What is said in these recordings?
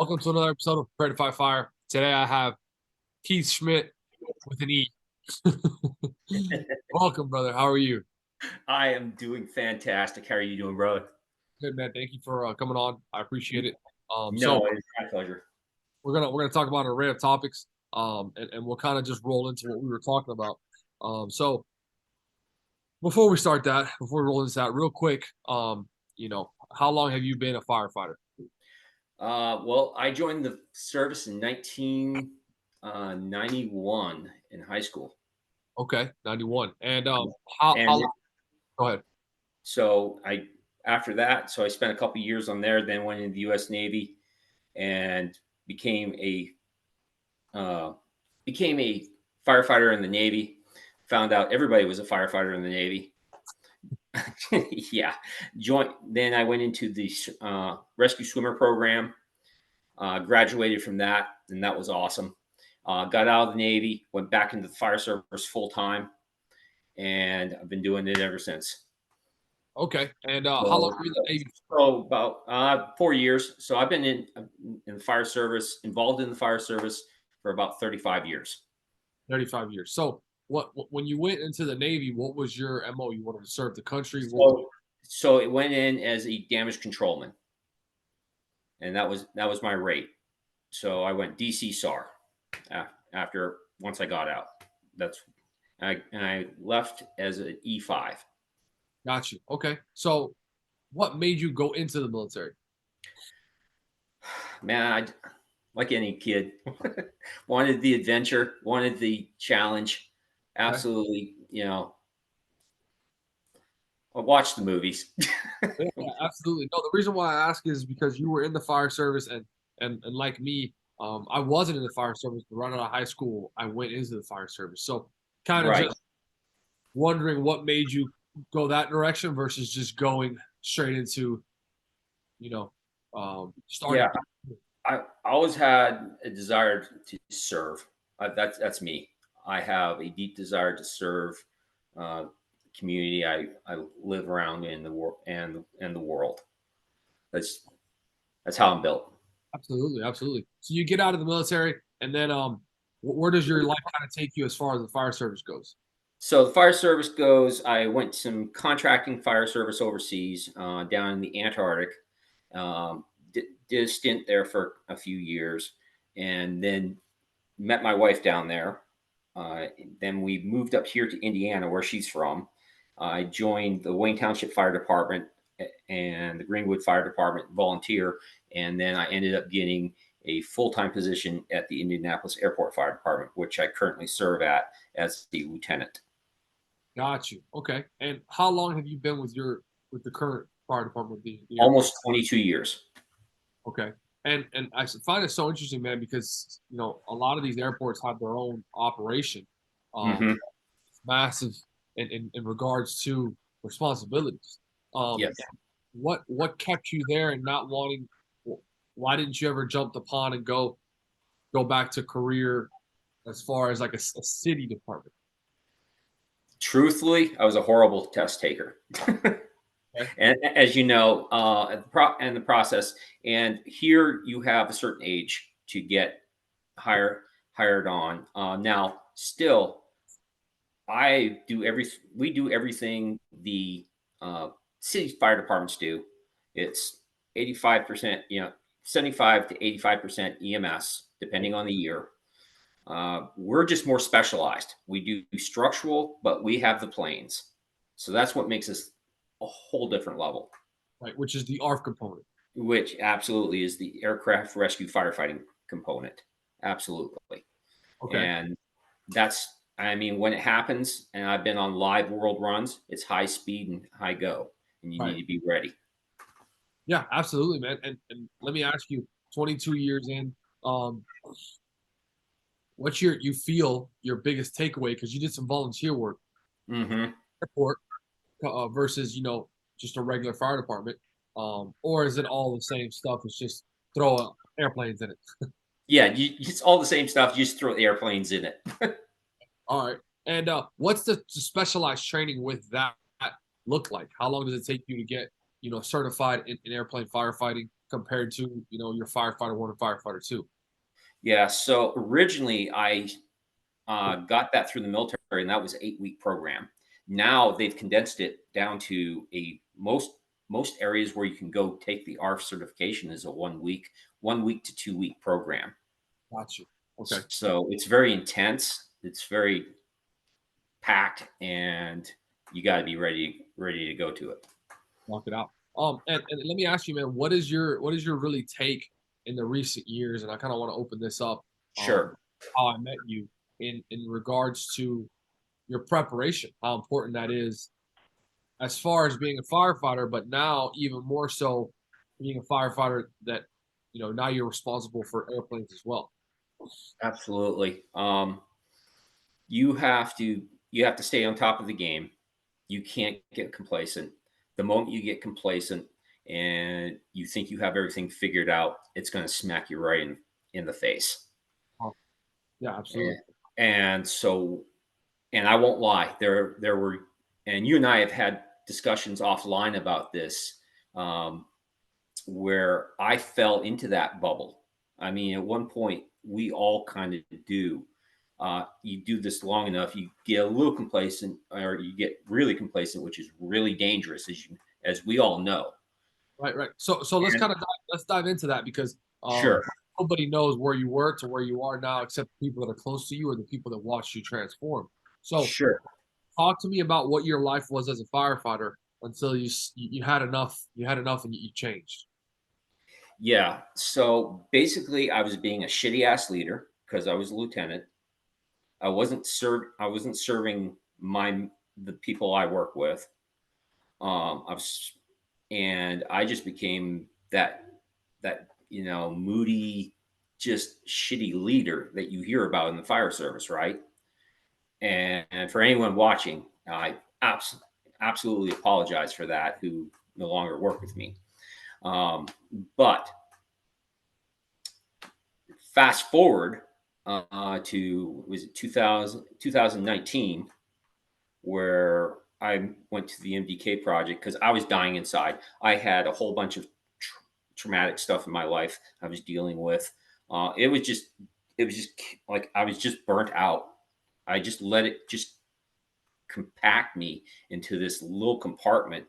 Welcome to another episode of Prepare to Fire. Today I have Keith Schmidt with an E. Welcome, brother. How are you? I am doing fantastic. How are you doing, brother? Good, man. Thank you for coming on. I appreciate it. So No, it's my pleasure. we're gonna talk about a array of topics, and we'll kind of just roll into what we were talking about. So before we start that, before we roll into that, real quick, how long have you been a firefighter? Well, I joined the service in 1991 in high school, Okay, 91. And how and long? Go ahead. so I after that, so I spent a couple years on there. Then went into the U.S. Navy and became a uh, became a firefighter in the Navy. Found out everybody was a firefighter in the Navy. Yeah, joined. Then I went into the rescue swimmer program. Graduated from that, and that was awesome. Got out of the Navy, went back into the fire service full time, and I've been doing it ever since. Okay. And how long So, were you in the Navy? so about 4 years. So I've been in the fire service, involved in the fire service for about 35 years. 35 years. So when you went into the Navy, what was your MO? You wanted to serve the country? So, so it went in as a damage controlman, and that was my rate. So I went DC SAR after once I got out. That's I left as an E5. Got you. Okay. So what made you go into the military? Man, like any kid, wanted the adventure, wanted the challenge. Okay. Absolutely, I watched the movies. Yeah, absolutely. No, the reason why I ask is because you were in the fire service and like me, I wasn't in the fire service, but right out of high school, I went into the fire service. So kind of Right. just wondering what made you go that direction versus just going straight into, you know, starting. Yeah, I always had a desire to serve. That's me. I have a deep desire to serve the community I live around in the world and the world. That's that's how I'm built. Absolutely, absolutely. So you get out of the military, and then where does your life kind of take you as far as the fire service goes? So the fire service goes. I went some contracting fire service overseas, down in the Antarctic. Did a stint there for a few years, and then met my wife down there. Uh, then we moved up here to Indiana, where she's from. I joined the Wayne Township Fire Department and the Greenwood Fire Department volunteer, and then I ended up getting a full-time position at the Indianapolis Airport Fire Department, which I currently serve at as the lieutenant. Got you. Okay. And how long have you been with the current fire department, the airport? Almost 22 years. Okay. And find it so interesting, man, because a lot of these airports have their own operation. Hmm. It's massive in regards to responsibilities. Um, Yes. what kept you there and not wanting? Why didn't you ever jump the pond and go back to career as far as like a city department? Truthfully, I was a horrible test taker. Okay. And as you know, in the process, and here you have a certain age to get hired on. Now, still, we do everything the city fire departments do. It's 85%, 75 to 85% EMS, depending on the year. We're just more specialized. We do structural, but we have the planes. So that's what makes us a whole different level, Right, which is the ARF component. which absolutely is the aircraft rescue firefighting component. Absolutely. Okay. And I mean, when it happens, and I've been on live world runs, it's high speed and high go, and you Right. need to be ready. Yeah, absolutely, man. And let me ask you, 22 years in, um, what's you feel your biggest takeaway? Because you did some volunteer work Hmm. airport versus just a regular fire department, or is it all the same stuff? It's just throw airplanes in it. Yeah, it's all the same stuff. You just throw the airplanes in it. All right. And what's the specialized training with that look like? How long does it take you to get certified in airplane firefighting? compared to, your firefighter one and firefighter two? Yeah. So originally, I got that through the military, and that was an 8-week program. Now they've condensed it down to a most areas where you can go take the ARF certification is a 1 week to 2 week program. Got you. Okay. So it's very intense. It's very packed, and you got to be ready to go to it. Knock it out. And let me ask you, man, what is your really take in the recent years? And I kind of want to open this up. Um, Sure. how I met you in regards to your preparation, how important that is as far as being a firefighter, but now even more so being a firefighter that now you're responsible for airplanes as well. Absolutely. You have to stay on top of the game. You can't get complacent. The moment you get complacent and you think you have everything figured out, it's going to smack you right in the face. Um, yeah, And, absolutely. and so, and I won't lie, there were, and you and I have had discussions offline about this, um, where I fell into that bubble. I mean, at one point, we all kind of do. You do this long enough, you get a little complacent, or you get really complacent, which is really dangerous, as we all know. Right, right. So And let's dive into that because sure, nobody knows where you were to where you are now except the people that are close to you or the people that watched you transform. So sure, talk to me about what your life was as a firefighter until you had enough. You had enough and you changed. yeah. So basically, I was being a shitty ass leader because I was a lieutenant. I wasn't serving the people I work with. I was, and I just became that moody, just shitty leader that you hear about in the fire service, right? And for anyone watching, I absolutely apologize for that who no longer work with me. But fast forward to was it 2019, where I went to the MDK project because I was dying inside. I had a whole bunch of traumatic stuff in my life I was dealing with. It was just like I was just burnt out. I just let it just compact me into this little compartment,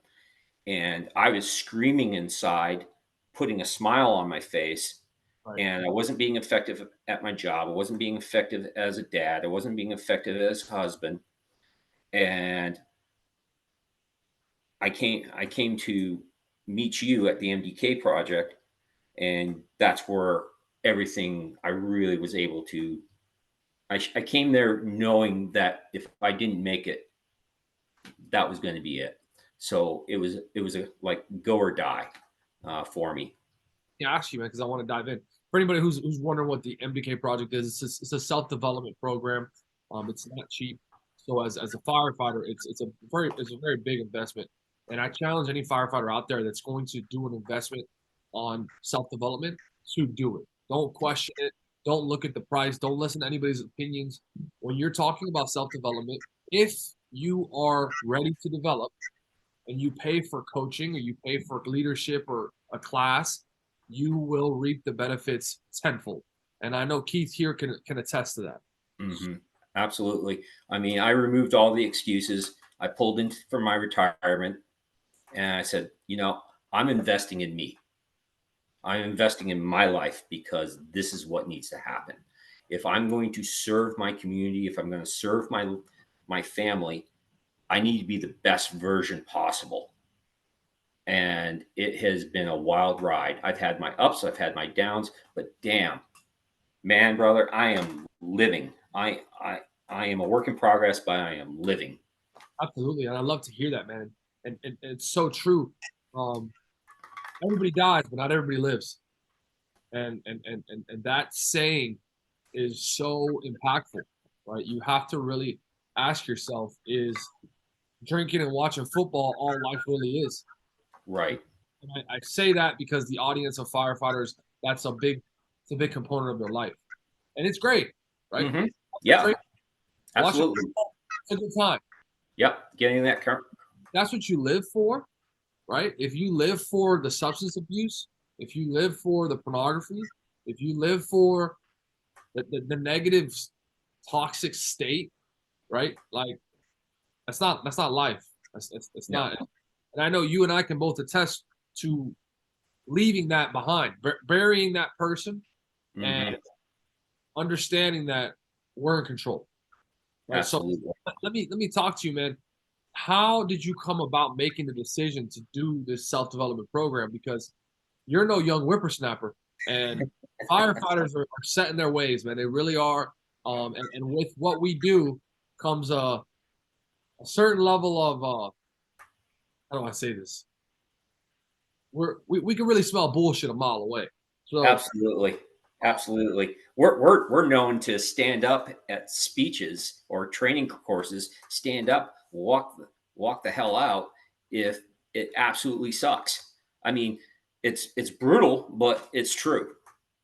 and I was screaming inside, putting a smile on my face, Right. and I wasn't being effective at my job. I wasn't being effective as a dad. I wasn't being effective as a husband. And I came to meet you at the MDK project, and that's where everything I really was able to. I came there knowing that if I didn't make it, that was going to be it. So it was a like go or die for me. Yeah, ask you, man, because I want to dive in. For anybody who's wondering what the MDK project is, it's a self development program. It's not cheap. So as a firefighter, it's a very big investment. And I challenge any firefighter out there that's going to do an investment on self development to do it. Don't question it. Don't look at the price. Don't listen to anybody's opinions. When you're talking about self development, if you are ready to develop and you pay for coaching or you pay for leadership or a class, you will reap the benefits tenfold. And I know Keith here can attest to that. Hmm. Absolutely. I mean, I removed all the excuses. I pulled in for my retirement, and I said, I'm investing in me. I'm investing in my life because this is what needs to happen. If I'm going to serve my community, if I'm going to serve my family, I need to be the best version possible. And it has been a wild ride. I've had my ups, I've had my downs, but damn, man, brother, I am living. I am a work in progress, but I am living. Absolutely. And I love to hear that, man. And it's so true. Um, Everybody dies, but not everybody lives. And that saying is so impactful, right? You have to really ask yourself, is drinking and watching football all life really is? Right. And I say that because the audience of firefighters, it's a big component of their life. And it's great, right? Hmm. It's great. Yeah, Watching absolutely. football, it's a good time. Yep. Getting that. That's what you live for, right? If you live for the substance abuse if you live for the pornography, if you live for the negative, toxic state, right? Like that's not life. It's Yeah. not. And I know you and I can both attest to leaving that behind, burying that person, and Hmm. understanding that we're in control, right? So Absolutely. let me talk to you, man. How did you come about making the decision to do this self-development program? Because you're no young whippersnapper, and firefighters are set in their ways, man. They really are. And with what we do comes a certain level of how do I say this? We can really smell bullshit a mile away. So Absolutely. Absolutely. We're known to stand up at speeches or training courses, stand up, walk the hell out if it absolutely sucks. I mean, it's brutal, but it's true.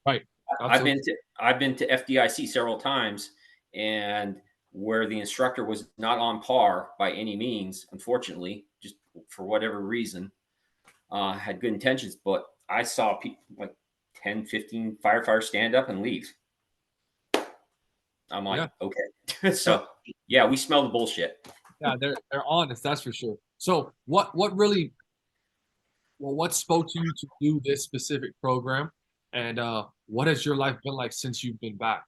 right, I've absolutely, been to I've been to FDIC several times, and where the instructor was not on par by any means, unfortunately, just for whatever reason, had good intentions, but I saw people like 10, 15 firefighters stand up and leave. I'm like, yeah. okay. So So yeah, we smell the bullshit. yeah, they're honest, that's for sure. So what really what spoke to you to do this specific program, and what has your life been like since you've been back?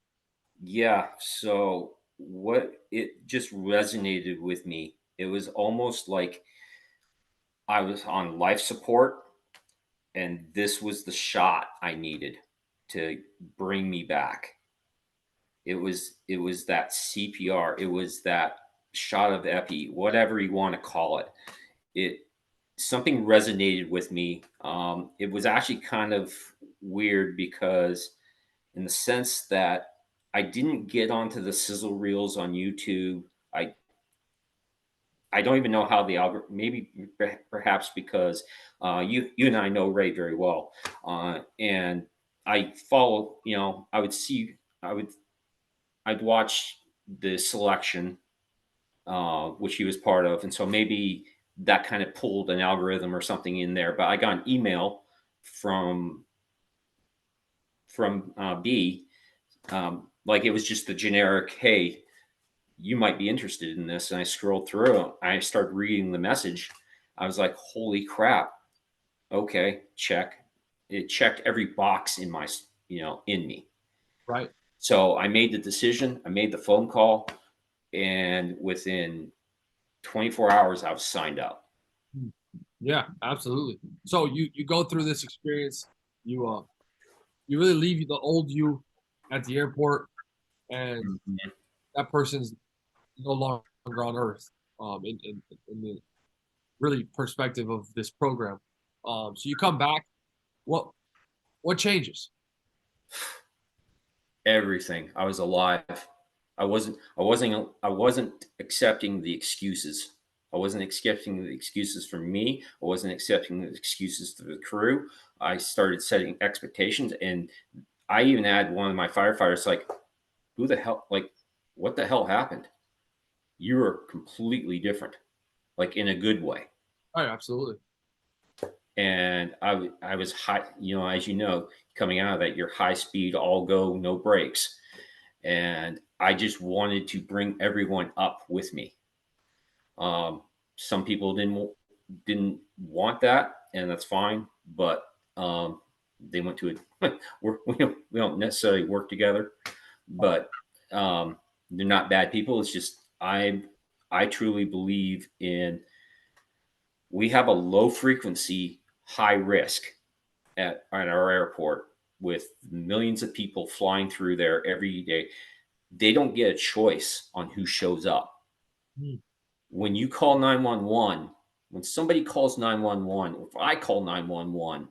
Yeah. So what it just resonated with me. It was almost like I was on life support, and this was the shot I needed to bring me back. It was that CPR. It was that shot of epi, whatever you want to call it. It Something resonated with me. It was actually kind of weird because, in the sense that I didn't get onto the sizzle reels on YouTube. I I don't even know how the algorithm. Maybe perhaps because you and I know Ray very well, and I follow. I would see. I'd watch the selection, which he was part of, and so maybe that kind of pulled an algorithm or something in there. But I got an email from B, like it was just the generic, "Hey, you might be interested in this." And I scrolled through. I started reading the message. I was like, "Holy crap! Okay, check." It checked every box in in me. Right. So I made the decision. I made the phone call, and within 24 hours, I was signed up. Mm. Yeah, absolutely. So you go through this experience, you really leave the old you at the airport, and Mhm. that person's no longer on Earth. In the really perspective of this program. So you come back. What what changes? Everything. I was alive. I wasn't accepting the excuses. I wasn't accepting the excuses for me. I wasn't accepting the excuses to the crew. I started setting expectations, and I even had one of my firefighters like, "Who the hell? Like, what the hell happened? You were completely different, like in a good way." Right, absolutely. And I was high, as you know, coming out of that, you're high speed, all go, no brakes, and I just wanted to bring everyone up with me. Some people didn't want that, and that's fine. But they went to it. We don't necessarily work together, but they're not bad people. It's just I truly believe in, we have a low frequency, high risk at our airport with millions of people flying through there every day. They don't get a choice on who shows up. Mm. When you call 911, when somebody calls 911, if I call 911,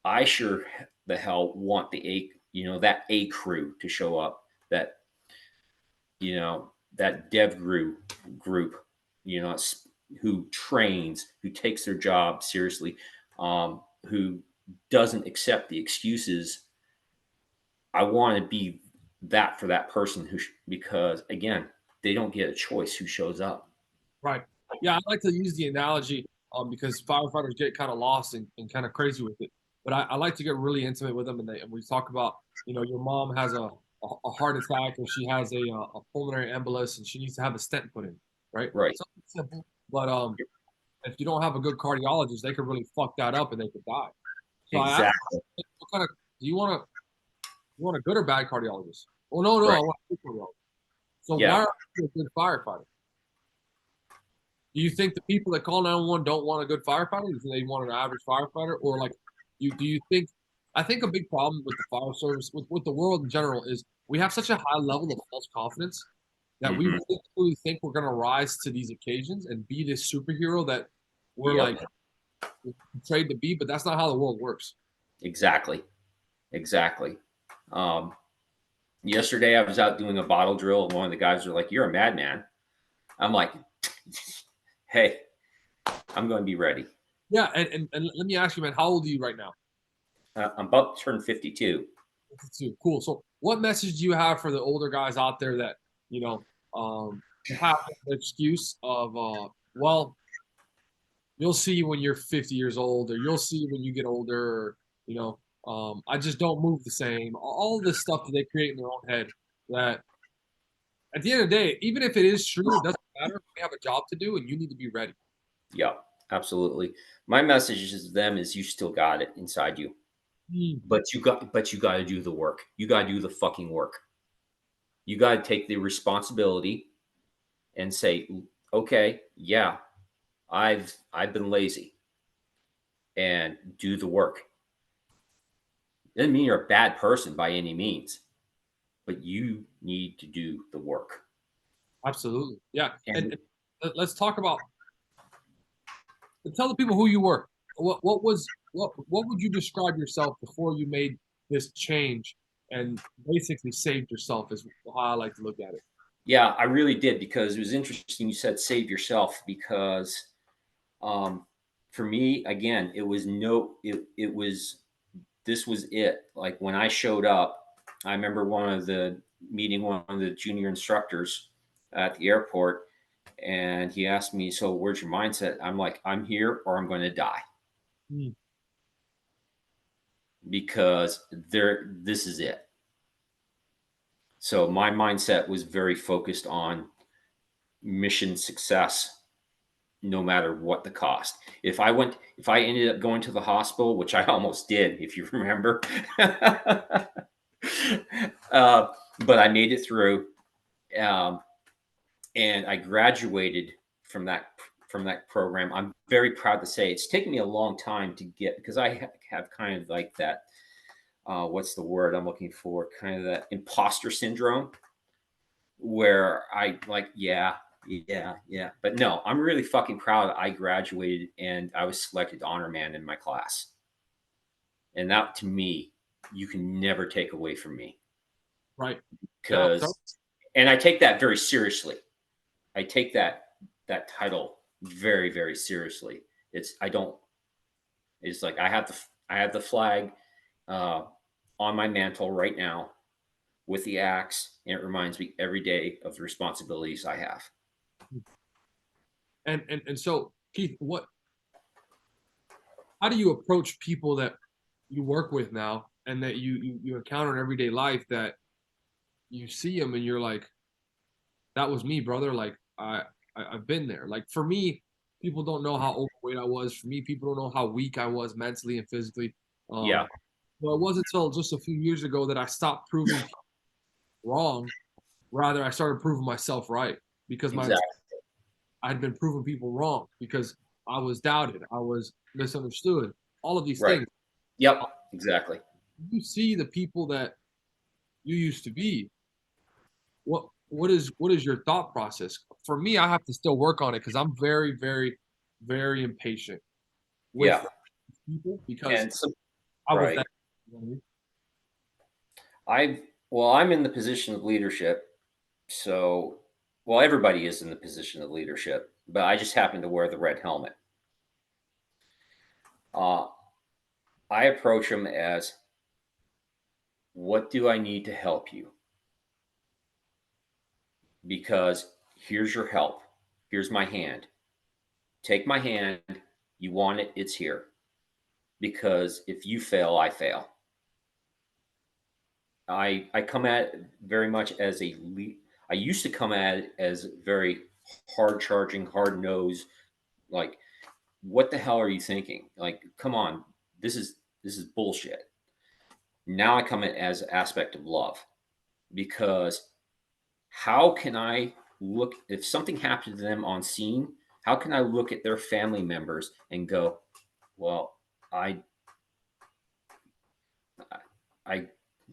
I sure the hell want that A crew to show up, that dev group, who trains, who takes their job seriously, who doesn't accept the excuses. I want to be that for that person because again, they don't get a choice who shows up. Right. Yeah, I like to use the analogy because firefighters get kind of lost and kind of crazy with it. but I like to get really intimate with them, and we talk about, your mom has a heart attack, or she has a pulmonary embolus, and she needs to have a stent put in, right? Right. Something simple, but if you don't have a good cardiologist, they could really fuck that up, and they could die. So I asked, Exactly. what kind of do you want a good or bad cardiologist? Oh no, Right. I want a good cardiologist. So why Yeah. are you a good firefighter? Do you think the people that call 911 don't want a good firefighter? Do you think they want an average firefighter? Or like, do you think, I think a big problem with the fire service, with the world in general, is we have such a high level of false confidence that we Hmm. really think we're going to rise to these occasions and be this superhero that we're Yep. like portrayed to be, but that's not how the world works. Exactly. Exactly. Um, Yesterday I was out doing a bottle drill, and one of the guys was like, "You're a madman." I'm like, "Hey, I'm going to be ready." Yeah, and let me ask you, man, how old are you right now? I'm about to turn 52. 52. Cool. So, what message do you have for the older guys out there that you know have the excuse of well, you'll see when you're 50 years old, or you'll see when you get older, or, I just don't move the same. All of this stuff that they create in their own head. That at the end of the day, even if it is true, it doesn't matter. We have a job to do, and you need to be ready. Yeah, absolutely. My message to them is you still got it inside you, Mm. but you got to do the work. You got to do the fucking work. You got to take the responsibility and say, "Okay, yeah, I've been lazy," and do the work. Doesn't mean you're a bad person by any means, but you need to do the work. Absolutely, yeah. And, And let's talk about. Tell the people who you were. What would you describe yourself before you made this change and basically saved yourself? Is how I like to look at it. yeah, I really did, because it was interesting you said save yourself, because um, for me, again, it was this was it. Like when I showed up, I remember meeting one of the junior instructors at the airport, and he asked me, "So where's your mindset?" I'm like, "I'm here or I'm going to die." Mm. Because this is it. So my mindset was very focused on mission success, no matter what the cost. If I ended up going to the hospital, which I almost did, if you remember, but I made it through, um, and I graduated from that program. I'm very proud to say it's taken me a long time to get, because I have kind of like that. What's the word I'm looking for? Kind of that imposter syndrome, where I like, yeah, yeah, yeah. But no, I'm really fucking proud. I graduated and I was selected honor man in my class. And that, to me, you can never take away from me, Right. Yeah. because, and I take that very seriously. I take that title very, very seriously. I don't, it's like I have the flag uh, on my mantle right now with the axe, and it reminds me every day of the responsibilities I have. And so, Keith, how do you approach people that you work with now and that you encounter in everyday life, that you see them and you're like, that was me, brother. Like I've been there. Like for me, people don't know how overweight I was. For me, people don't know how weak I was mentally and physically. Yeah, Well, it wasn't until just a few years ago that I stopped proving people wrong. Rather, I started proving myself right, because exactly. I'd been proving people wrong because I was doubted, I was misunderstood, all of these Right. things. Yep, exactly. You see the people that you used to be. What is your thought process? For me, I have to still work on it because I'm very, very, very impatient with Yeah. people because And so, I was right. that. You know what I mean? I well, I'm in the position of leadership. So, well, everybody is in the position of leadership, but I just happen to wear the red helmet. Uh, I approach them as, what do I need to help you? Because here's your help. Here's my hand. Take my hand. You want it, it's here. because if you fail, I fail. I come at it very much as I used to come at it as very hard charging, hard nosed, like, what the hell are you thinking? Like, come on, this is bullshit. Now I come at it as an aspect of love, because how can I look if something happened to them on scene? How can I look at their family members and go, well, I I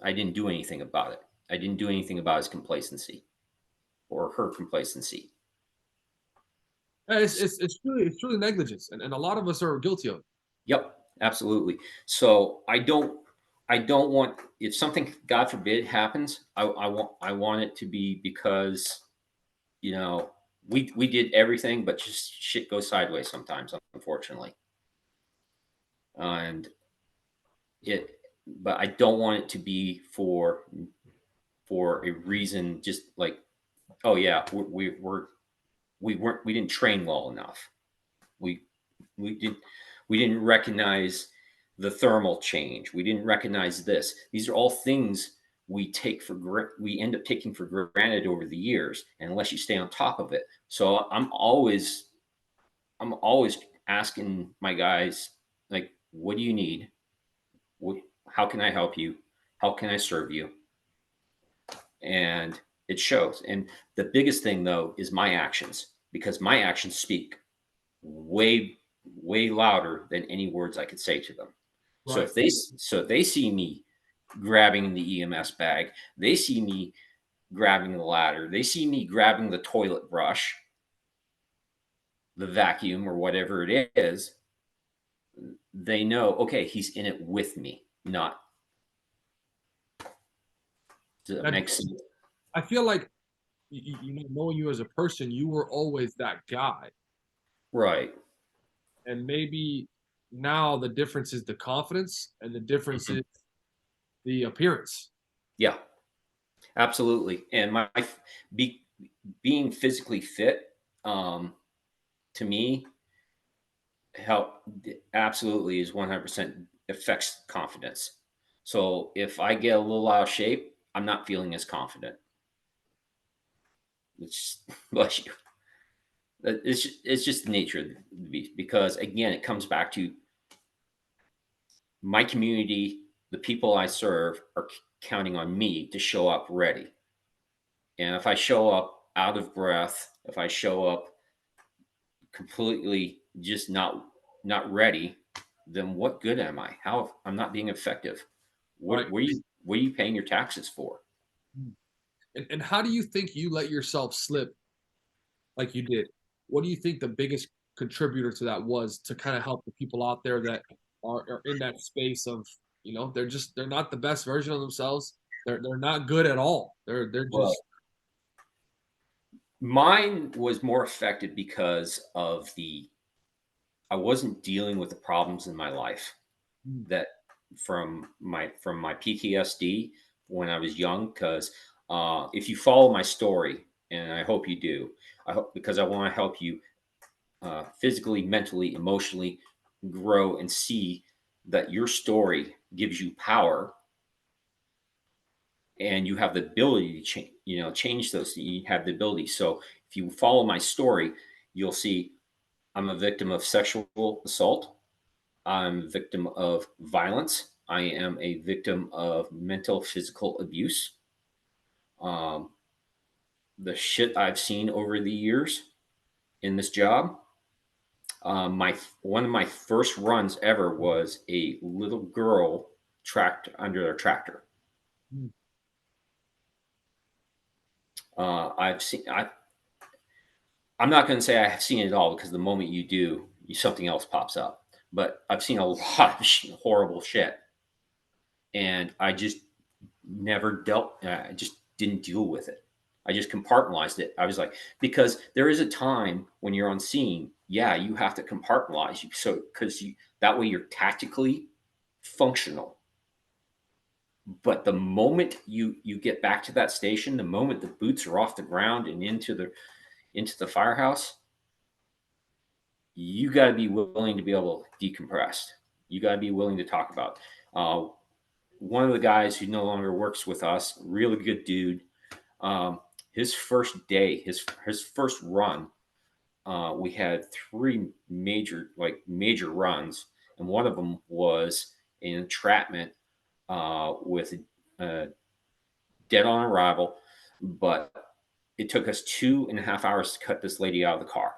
I didn't do anything about it. I didn't do anything about his complacency or her complacency. It's truly negligence, and a lot of us are guilty of it. Yep, absolutely. So I don't want, if something, God forbid, happens, I want it to be because, you know, we did everything, but just shit goes sideways sometimes, unfortunately. And it but I don't want it to be for a reason, just like, oh yeah, we didn't train well enough. We we did we didn't recognize the thermal change. We didn't recognize this. These are all things we end up taking for granted over the years, and unless you stay on top of it. So I'm always asking my guys, like, what do you need? What, how can I help you? How can I serve you? And it shows. And the biggest thing, though, is my actions, because my actions speak way, way louder than any words I could say to them. So Right. if they see me grabbing the EMS bag, they see me grabbing the ladder, they see me grabbing the toilet brush, the vacuum, or whatever it is, they know, okay, he's in it with me. Not Does that That make sense? I feel like knowing you as a person, you were always that guy, Right. and maybe now the difference is the confidence, and the difference Mhm. is the appearance. Yeah, absolutely. And be, being physically fit, to me, help absolutely is 100% affects confidence. So if I get a little out of shape, I'm not feeling as confident. It's bless you. It's just the nature of the beast, because again, it comes back to my community. The people I serve are counting on me to show up ready. And if I show up out of breath, if I show up completely just not ready, then what good am I? How I'm not being effective. Right. What are you paying your taxes for? And how do you think you let yourself slip like you did? What do you think the biggest contributor to that was, to kind of help the people out there that are in that space of, they're not the best version of themselves. They're not good at all. They're Well, just mine was more affected because of the I wasn't dealing with the problems in my life mm, that from my PTSD when I was young. Because if you follow my story, and I hope you do, I hope, because I want to help you physically, mentally, emotionally grow and see that your story gives you power, and you have the ability to change those. You have the ability. So if you follow my story, you'll see I'm a victim of sexual assault. I'm a victim of violence. I am a victim of mental, physical abuse. Um, the shit I've seen over the years in this job. My One of my first runs ever was a little girl tracked under a tractor. mm, I've seen. I'm not going to say I've seen it all, because the moment you do, something else pops up. But I've seen a lot of horrible shit, and I just never dealt. I just didn't deal with it. I just compartmentalized it. I was like, because there is a time when you're on scene. Yeah, you have to compartmentalize. So because that way you're tactically functional. But the moment you get back to that station, the moment the boots are off the ground and into the firehouse, you got to be willing to be able to decompress. You got to be willing to talk about. One of the guys who no longer works with us, really good dude. His first day, his first run, we had three major runs, and one of them was an entrapment with dead on arrival, but it took us 2.5 hours to cut this lady out of the car.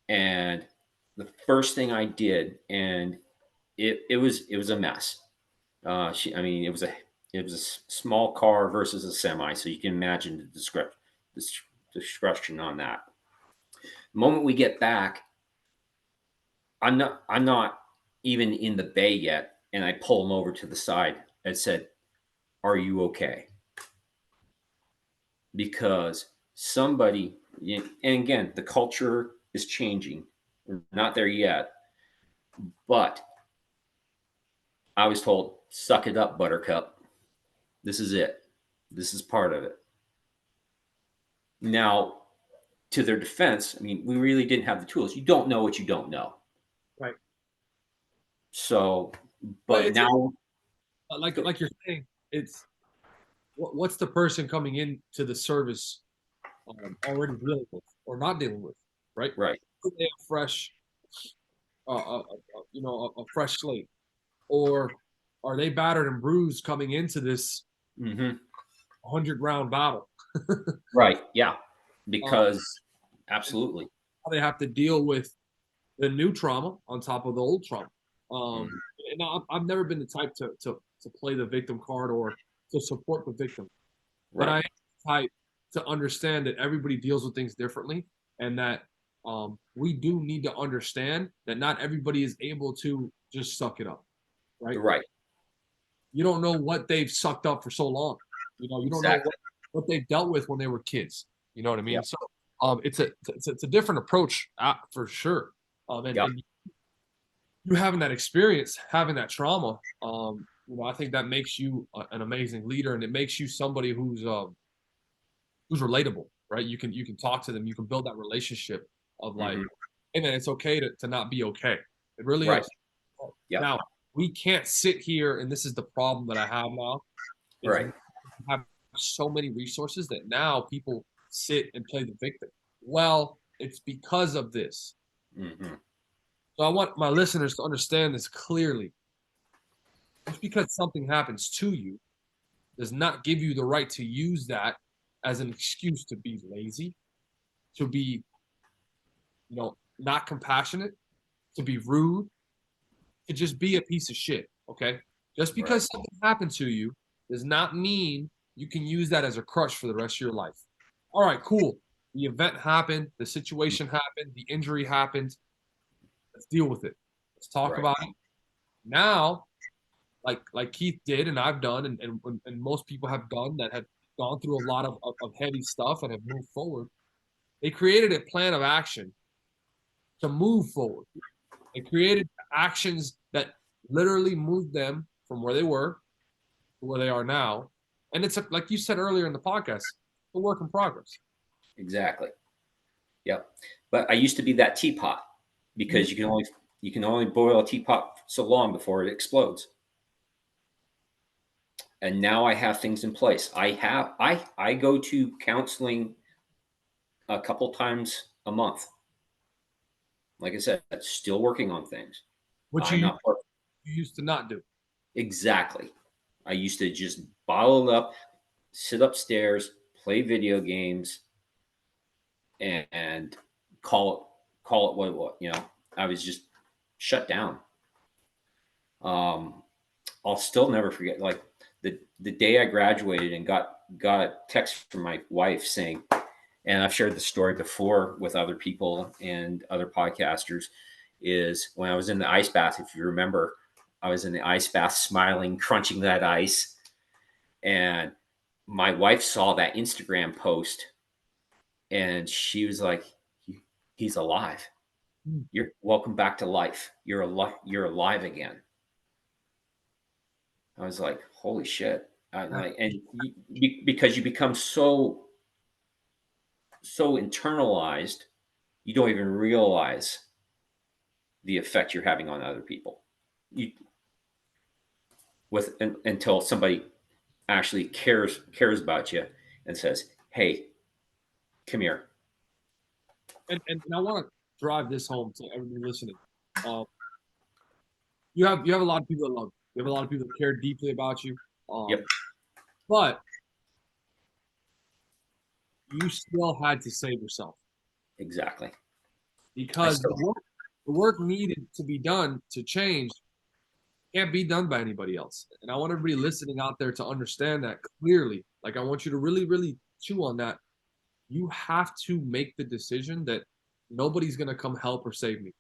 And the first thing I did, and it was a mess. I mean, it was a small car versus a semi, so you can imagine the discretion on that. The moment we get back, I'm not even in the bay yet, and I pull him over to the side and said, "Are you okay?" Because somebody, and again, the culture is changing. We're not there yet, but I was told, "Suck it up, Buttercup. This is it. This is part of it." Now, to their defense, I mean, we really didn't have the tools. You don't know what you don't know. Right. So, But but now, like you're saying, it's what's the person coming into the service already dealing with or not dealing with, right? right. They have fresh, a fresh slate, or are they battered and bruised coming into this Mm-hmm. 100-round battle? Right. Yeah. Um, Because absolutely. they have to deal with the new trauma on top of the old trauma. Um, Mhm. and I've never been the type to play the victim card or to support the victim, but I Right. am the type to understand that everybody deals with things differently, and that we do need to understand that not everybody is able to just suck it up, right? Right. You don't know what they've sucked up for so long. You don't know Exactly. what they've dealt with when they were kids. You know what I Yeah. mean? So it's a different approach for sure. Yeah. And you having that experience, having that trauma, I think that makes you an amazing leader, and it makes you somebody who's relatable, right? You can talk to them, you can build that relationship of like, Hmm. hey man, it's okay to not be okay. It really Right. is. Yeah. Now we can't sit here, and this is the problem that I have now, is we Right. have so many resources that now people sit and play the victim. Well, it's because of this. Hmm. So I want my listeners to understand this clearly. Just because something happens to you does not give you the right to use that as an excuse to be lazy, to be, not compassionate, to be rude, to just be a piece of shit. Okay. Just Right. because something happened to you does not mean you can use that as a crutch for the rest of your life. All right, cool. The event happened, the situation happened, the injury happened. Let's deal with it. Let's talk Right. about it. Now, like Keith did, and I've done, and most people have done that have gone through a lot of heavy stuff and have moved forward. They created a plan of action to move forward. They created actions that literally moved them from where they were to where they are now. And like you said earlier in the podcast, a work in progress. Exactly. Yep. But I used to be that teapot because you can only boil a teapot so long before it explodes. And now I have things in place. I go to counseling a couple times a month. Like I said, still working on things. Which I'm you not perfect. used to not do. Exactly. I used to just bottle it up, sit upstairs, play video games, and call it what it was. I was just shut down. Um, I'll still never forget, like the day I graduated and got a text from my wife saying, and I've shared the story before with other people and other podcasters, is when I was in the ice bath. If you remember, I was in the ice bath, smiling, crunching that ice, and my wife saw that Instagram post, and she was like, "He's alive. Mm. You're welcome back to life. You're alive. You're alive again." I was like, "Holy shit!" And because you become so internalized, you don't even realize the effect you're having on other people. You until somebody actually cares about you and says, "Hey, come here." And I want to drive this home to everybody listening. Um, you have a lot of people that love you. You have a lot of people that care deeply about you. Yep, But you still had to save yourself exactly. I because still the work needed to be done to change can't be done by anybody else. And I want everybody listening out there to understand that clearly. Like, I want you to really, really chew on that. You have to make the decision that nobody's going to come help or save me.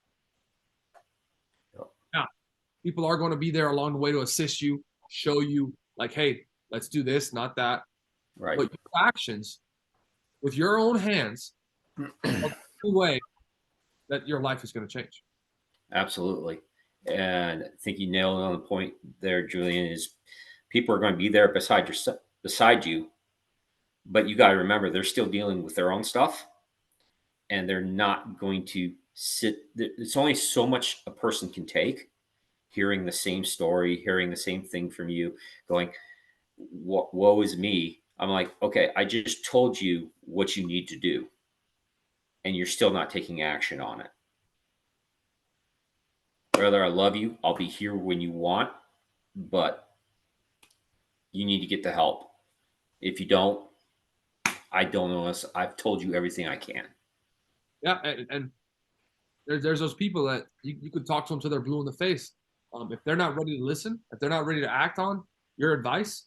Now, people are going to be there along the way to assist you, show you, like, hey, let's do this, not that. right. But your actions with your own hands are the only way that your life is going to change. Absolutely. And I think you nailed it on the point there, Julian, is people are going to be there beside you, but you got to remember they're still dealing with their own stuff, and they're not going to sit. It's only so much a person can take, hearing the same story, hearing the same thing from you, going, woe is me. I'm like, okay, I just told you what you need to do, and you're still not taking action on it. Brother, I love you. I'll be here when you want, but you need to get the help. If you don't, I don't know us. I've told you everything I can. Yeah, and there's those people that you could talk to them till they're blue in the face. If they're not ready to listen, if they're not ready to act on your advice,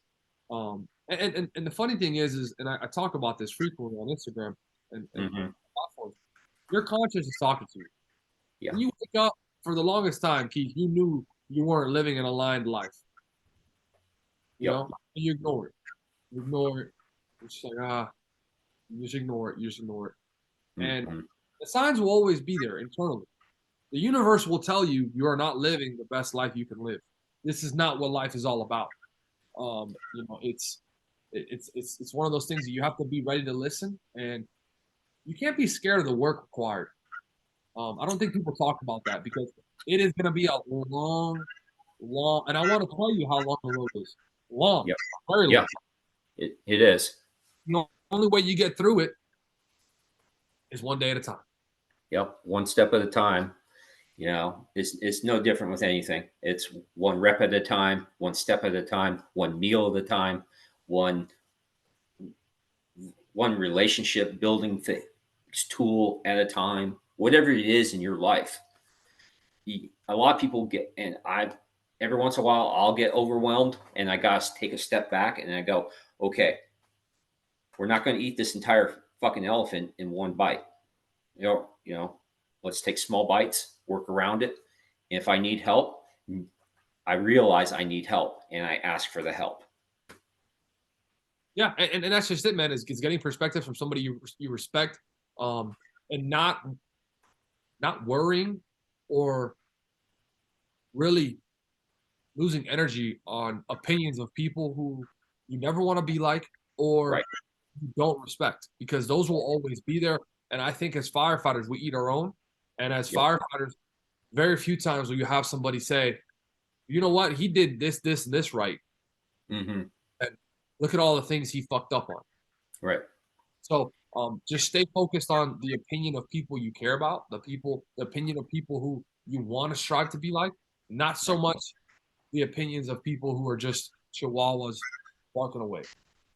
and the funny thing is, I talk about this frequently on Instagram and Hmm. platforms. Your conscience is talking to you. Yeah. When you wake up, for the longest time, Keith, you knew you weren't living an aligned life. You Yep. know, and you ignore it. You ignore it. It's just like you just ignore it. You just ignore it, and Hmm. the signs will always be there internally. The universe will tell you you are not living the best life you can live. This is not what life is all about. It's one of those things that you have to be ready to listen, and you can't be scared of the work required. I don't think people talk about that because it is going to be a long, and I want to tell you how long the road is. Long, Yep. very Yeah. long. It is. The only way you get through it is one day at a time. Yep. One step at a time. It's no different with anything. It's one rep at a time, one step at a time, one meal at a time, one one relationship building thing tool at a time. Whatever it is in your life, a lot of people get, and I every once in a while I'll get overwhelmed, and I gotta take a step back and I go, okay, we're not going to eat this entire fucking elephant in one bite. Let's take small bites, work around it. And if I need help, I realize I need help and I ask for the help. Yeah, and that's just it, man. Is getting perspective from somebody you respect, and not worrying or really losing energy on opinions of people who you never want to be like or Right. you don't respect because those will always be there. And I think as firefighters, we eat our own. And as Yep. firefighters, very few times will you have somebody say, you know what, he did this, and this right. Hmm. And look at all the things he fucked up on. Right. So just stay focused on the opinion of people you care about, the opinion of people who you want to strive to be like, not so Right. much the opinions of people who are just chihuahuas walking away.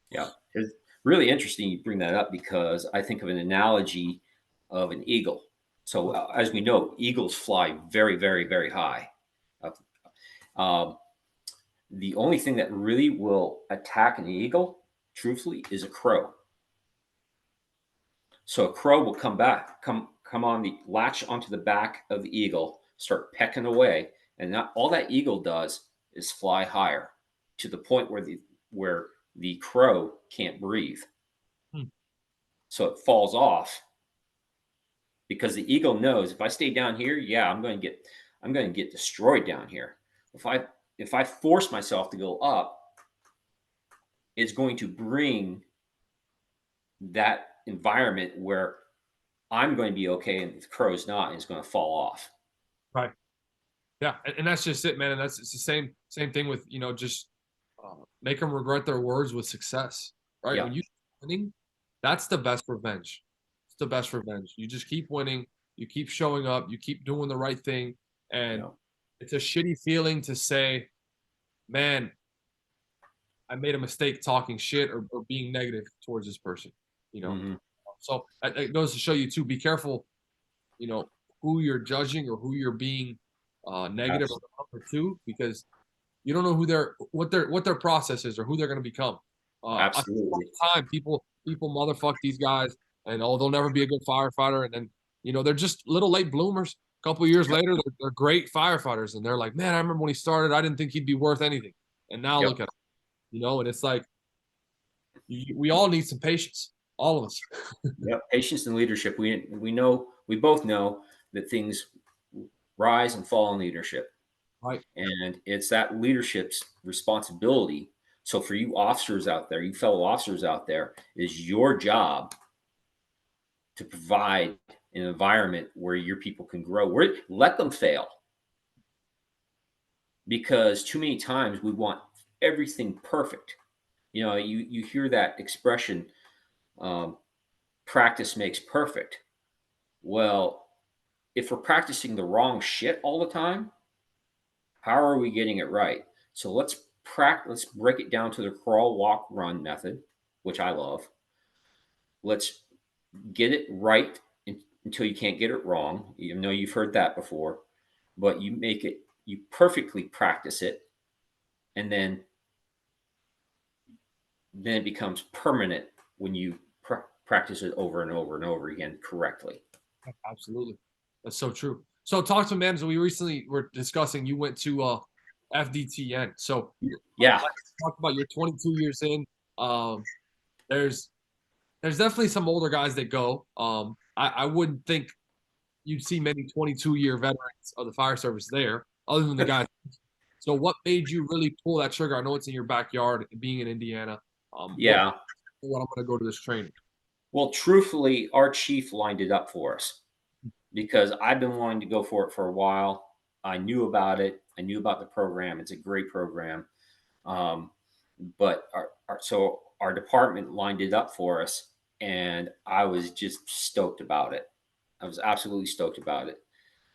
Yeah. It's really interesting you bring that up because I think of an analogy of an eagle. So, as we know, eagles fly very, very, very high. Um, the only thing that really will attack an eagle, truthfully, is a crow. So a crow will come on the latch onto the back of the eagle, start pecking away, and not all that eagle does is fly higher to the point where the crow can't breathe. Hmm. So it falls off because the eagle knows if I stay down here, yeah, I'm going to get destroyed down here. If I force myself to go up, it's going to bring that environment where I'm going to be okay and the crow's not, and it's going to fall off. Right. Yeah, and that's just it, man. And it's the same thing with just make them regret their words with success, right? Yeah. When you winning, that's the best revenge. It's the best revenge. You just keep winning, you keep showing up, you keep doing the right thing, and Yeah. it's a shitty feeling to say, man, I made a mistake talking shit or being negative towards this person, you know. Hmm. So it goes to show you too. Be careful, you know, who you're judging or who you're being negative about too, because you don't know what their process is or who they're going to become. I see all Absolutely. the time people motherfuck these guys, and they'll never be a good firefighter, and then they're just little late bloomers. A couple years later, they're great firefighters, and they're like, man, I remember when he started, I didn't think he'd be worth anything, and now Yep. look at him, and it's like we all need some patience, all of us. Yep. Patience and leadership. We both know that things rise and fall in leadership. Right. And it's that leadership's responsibility. So for you officers out there, you fellow officers out there, is your job to provide an environment where your people can grow. Let them fail, because too many times we want everything perfect. You hear that expression, um, practice makes perfect. Well, if we're practicing the wrong shit all the time, how are we getting it right? So let's break it down to the crawl, walk, run method, which I love. Let's get it right until you can't get it wrong. You know you've heard that before, but you perfectly practice it, and then it becomes permanent when you practice it over and over and over again correctly. Absolutely. That's so true. So talk to man. So we recently were discussing you went to FDTN. So Yeah. like talk about you're 22 years in. Um, there's definitely some older guys that go. I wouldn't think you'd see many 22-year veterans of the fire service there, other than the guys. So what made you really pull that trigger? I know it's in your backyard, being in Indiana. What Yeah. I'm going to go to this training? Well, truthfully, our chief lined it up for us because I've been wanting to go for it for a while. I knew about it. I knew about the program. It's a great program. Um, but our department lined it up for us, and I was just stoked about it. I was absolutely stoked about it.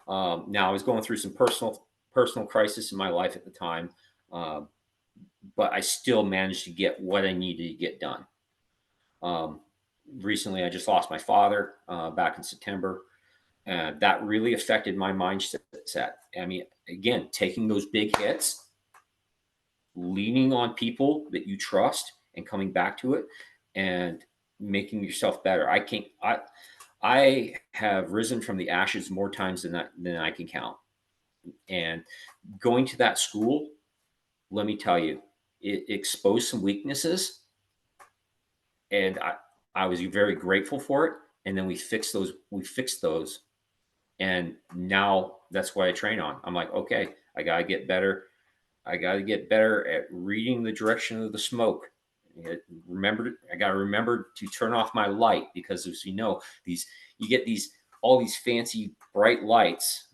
Now I was going through some personal crisis in my life at the time, um, but I still managed to get what I needed to get done. Um, Recently, I just lost my father back in September. That really affected my mindset. I mean, again, taking those big hits, leaning on people that you trust, and coming back to it, and making yourself better. I have risen from the ashes more times than I can count. And going to that school, let me tell you, it exposed some weaknesses, and I was very grateful for it. And then we fixed those. And now that's what I train on. I'm like, okay, I gotta get better. I gotta get better at reading the direction of the smoke. I gotta remember to turn off my light, because as you know, you get all these fancy bright lights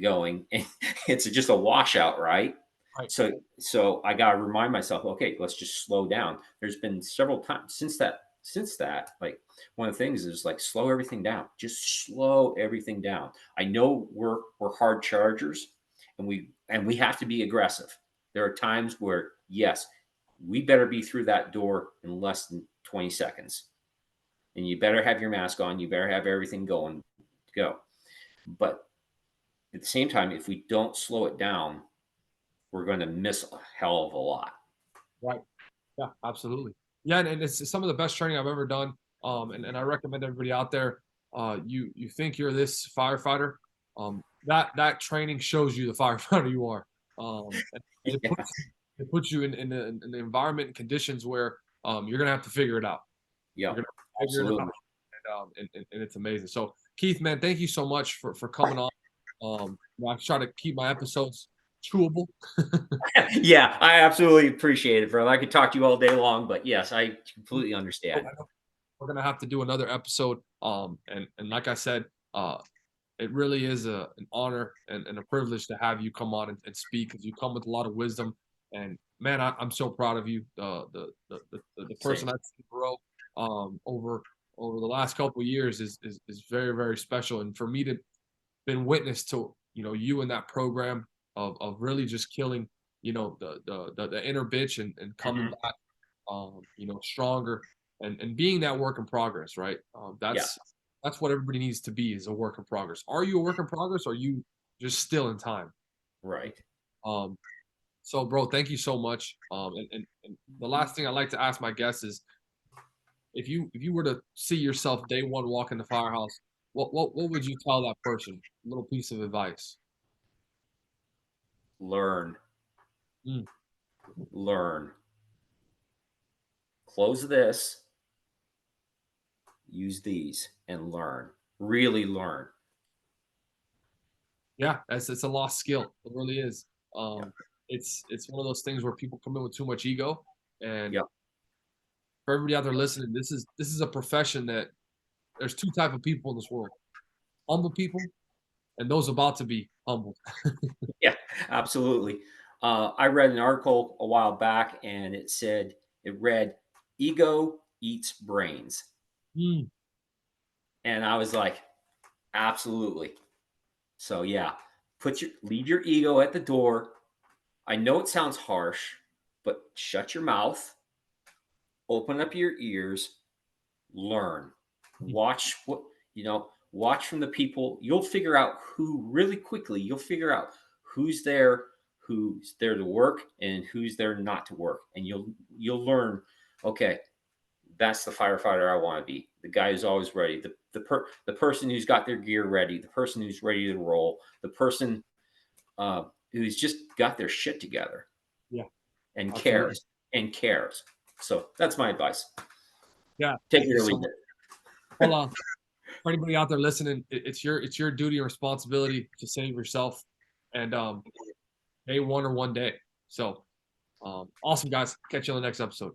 going, and it's just a washout, right? Right. So I gotta remind myself, okay, let's just slow down. There's been several times since that, like, one of the things is like, slow everything down. Just slow everything down. I know we're hard chargers, and we have to be aggressive. There are times where, yes, we better be through that door in less than 20 seconds. And you better have your mask on. You better have everything going to go. But at the same time, if we don't slow it down, we're going to miss a hell of a lot. Right. Yeah, absolutely. Yeah, and it's some of the best training I've ever done. And I recommend everybody out there. You think you're this firefighter, that training shows you the firefighter you are. And Yeah, it puts you in an environment and conditions where you're gonna have to figure it out. yeah, You're gonna figure it out, absolutely. and it's amazing. So Keith, man, thank you so much for coming on. I try to keep my episodes chewable. Yeah, I absolutely appreciate it, brother. I could talk to you all day long, but yes, I completely understand. We're gonna have to do another episode. And like I said, it really is an honor and a privilege to have you come on and speak, because you come with a lot of wisdom. And man, I'm so proud of you. The Same. person I've seen grow over the last couple of years is very, very special. And for me to been witness to, you in that program of really just killing, the inner bitch, and coming Mhm. back, stronger, and being that work in progress, right? Yeah. That's what everybody needs to be, is a work in progress. Are you a work in progress, or are you just still in time? Right. Um, so bro, thank you so much. And the last thing I like to ask my guests is, if you were to see yourself day one walk in the firehouse, what would you tell that person? A little piece of advice. Learn. Mm, Learn. Close this, use these, and learn. Really learn. yeah, it's a lost skill. It really is. Yeah. It's one of those things where people come in with too much ego. And Yep. for everybody out there listening, this is a profession that there's two type of people in this world: humble people and those about to be humbled. Yeah, absolutely. I read an article a while back, and it read, ego eats brains. Mm, And I was like, absolutely. So yeah, leave your ego at the door. I know it sounds harsh, but shut your mouth, open up your ears, learn. Watch watch from the people. You'll figure out who really quickly. You'll figure out who's there to work and who's there not to work. And you'll learn, okay, that's the firefighter I want to be. The guy who's always ready. The person who's got their gear ready, the person who's ready to roll, the person who's just got their shit together yeah, and absolutely. cares. So that's my advice. Yeah, Take thank it you or so leave much. it. Well, for anybody out there listening, it's your duty and responsibility to save yourself, and day one or one day. So, awesome, guys. Catch you on the next episode.